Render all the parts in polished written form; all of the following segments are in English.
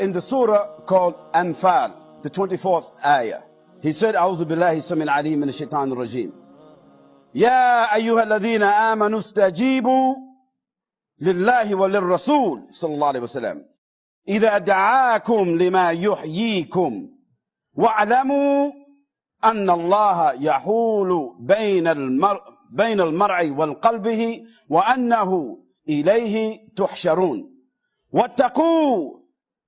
in the surah called Anfal, the 24th ayah. He said, أعوذ بالله السميع العليم من الشيطان الرجيم. يا أيها الذين آمنوا استجيبوا لله وللرسول صلى الله عليه وسلم إذا دعاكم لما يحييكم واعلموا أن الله يحول بين المرء وقلبه وأنه إليه تحشرون واتقوا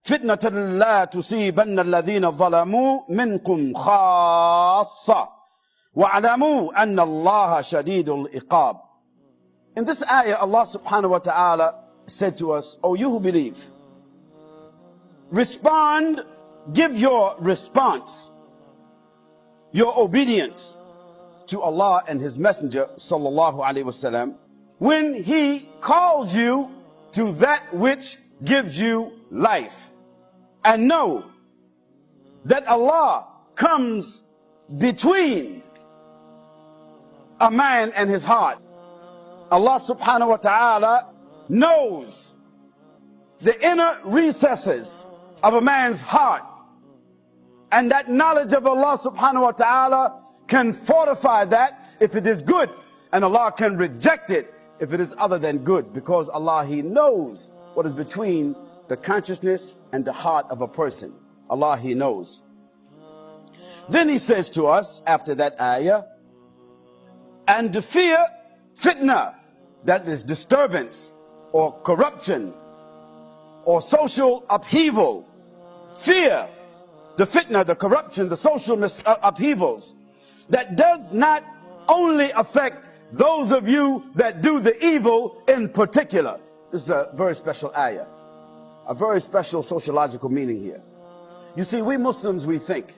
فتنة لا تصيبن الذين ظلموا منكم خاصة واعلموا أن الله شديد العقاب. In this ayah, Allah subhanahu wa ta'ala said to us, O you who believe, respond, give your response, your obedience to Allah and His Messenger sallallahu alaihi wasallam when He calls you to that which gives you life. And know that Allah comes between a man and his heart. Allah subhanahu wa ta'ala knows the inner recesses of a man's heart. And that knowledge of Allah subhanahu wa ta'ala can fortify that if it is good. And Allah can reject it if it is other than good. Because Allah, He knows what is between the consciousness and the heart of a person. Allah, He knows. Then He says to us after that ayah, and to fear fitna, that is disturbance or corruption or social upheaval. Fear the fitna, the corruption, the social upheavals that does not only affect those of you that do the evil in particular. This is a very special ayah, a very special sociological meaning here. You see, we Muslims, we think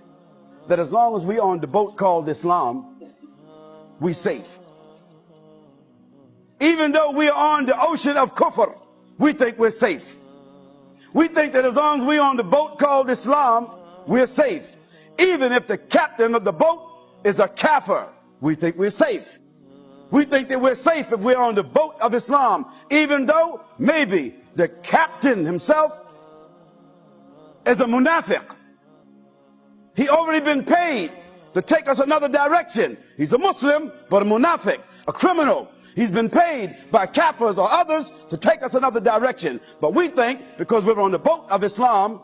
that as long as we are on the boat called Islam, we safe. Even though we are on the ocean of kufr, we think we're safe. We think that as long as we're on the boat called Islam, we're safe. Even if the captain of the boat is a kafir, we think we're safe. We think that we're safe if we're on the boat of Islam, even though maybe the captain himself is a munafiq. He already been paid to take us another direction. He's a Muslim, but a munafiq, a criminal. He's been paid by kafirs or others to take us another direction. But we think, because we're on the boat of Islam,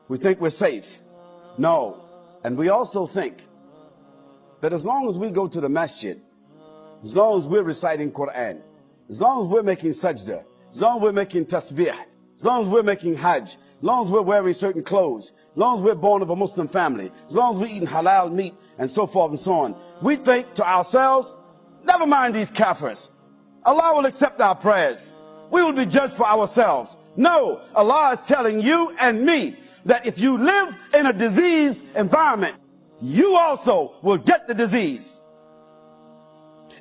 we think we're safe. No. And we also think that as long as we go to the masjid, as long as we're reciting Quran, as long as we're making sajda, as long as we're making tasbih, as long as we're making hajj, as long as we're wearing certain clothes, as long as we're born of a Muslim family, as long as we're eating halal meat, and so forth and so on, we think to ourselves, never mind these kafirs. Allah will accept our prayers. We will be judged for ourselves. No, Allah is telling you and me that if you live in a diseased environment, you also will get the disease.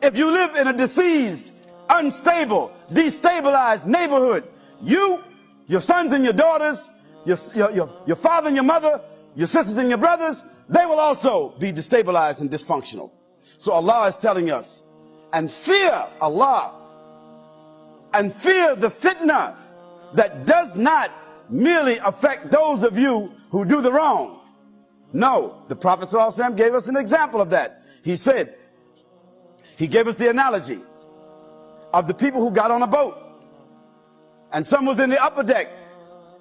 If you live in a diseased, unstable, destabilized neighborhood, you, your sons and your daughters, your father and your mother, your sisters and your brothers, they will also be destabilized and dysfunctional. So Allah is telling us, and fear Allah, and fear the fitna that does not merely affect those of you who do the wrong. No, the Prophet ﷺ gave us an example of that. He said, he gave us the analogy of the people who got on a boat, and some was in the upper deck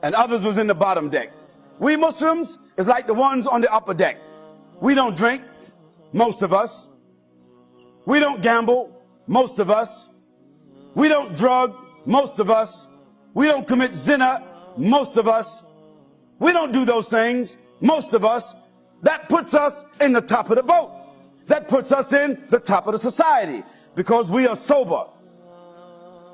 and others was in the bottom deck. We Muslims is like the ones on the upper deck. We don't drink, most of us. We don't gamble, most of us. We don't drug, most of us. We don't commit zina, most of us. We don't do those things, most of us. That puts us in the top of the boat. That puts us in the top of the society, because we are sober.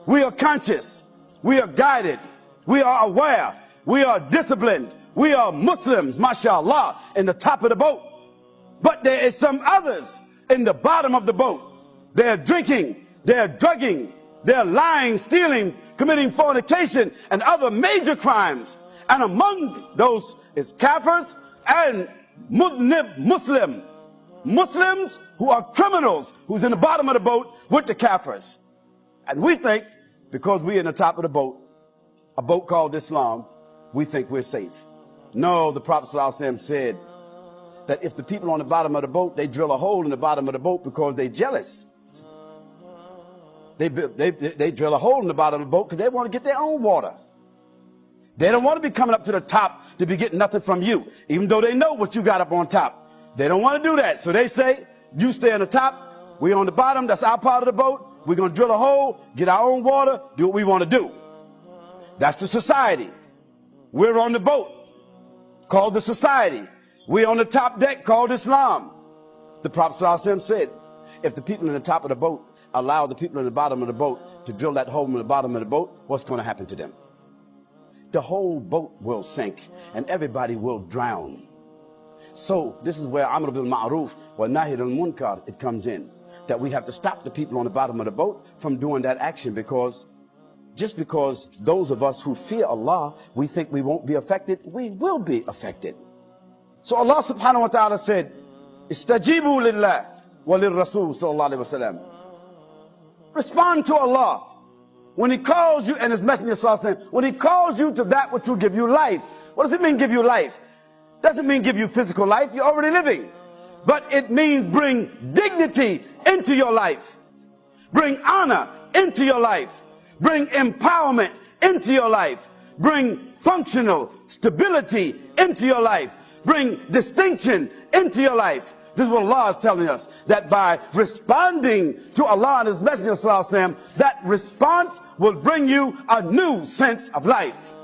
We are conscious. We are guided. We are aware. We are disciplined. We are Muslims, mashallah, in the top of the boat. But there is some others in the bottom of the boat. They're drinking, they're drugging, they're lying, stealing, committing fornication and other major crimes. And among those is kafirs and Muslims who are criminals, who's in the bottom of the boat with the kafirs. And we think, because we're in the top of the boat, a boat called Islam, we think we're safe. No, the Prophet ﷺ said that if the people on the bottom of the boat, they drill a hole in the bottom of the boat because they're jealous. They drill a hole in the bottom of the boat because they want to get their own water. They don't want to be coming up to the top to be getting nothing from you, even though they know what you got up on top. They don't want to do that. So they say, you stay on the top, we on the bottom, that's our part of the boat. We're going to drill a hole, get our own water, do what we want to do. That's the society. We're on the boat, called the society. We're on the top deck, called Islam. The Prophet ﷺ said, if the people in the top of the boat allow the people in the bottom of the boat to drill that hole in the bottom of the boat, what's going to happen to them? The whole boat will sink and everybody will drown. So this is where Amr bil Ma'ruf wa Nahy al Munkar, it comes in. That we have to stop the people on the bottom of the boat from doing that action, because just because those of us who fear Allah, we think we won't be affected, we will be affected. So Allah subhanahu wa ta'ala said, Istajibu lillah wa lirrasul sallallahu alayhi wa sallam. Respond to Allah when He calls you, and His Messenger sallallahu alayhi wa sallam, when He calls you to that which will give you life. What does it mean, give you life? Doesn't mean give you physical life, you're already living. But it means bring dignity into your life. Bring honor into your life. Bring empowerment into your life. Bring functional stability into your life. Bring distinction into your life. This is what Allah is telling us, that by responding to Allah and His Messenger, that response will bring you a new sense of life.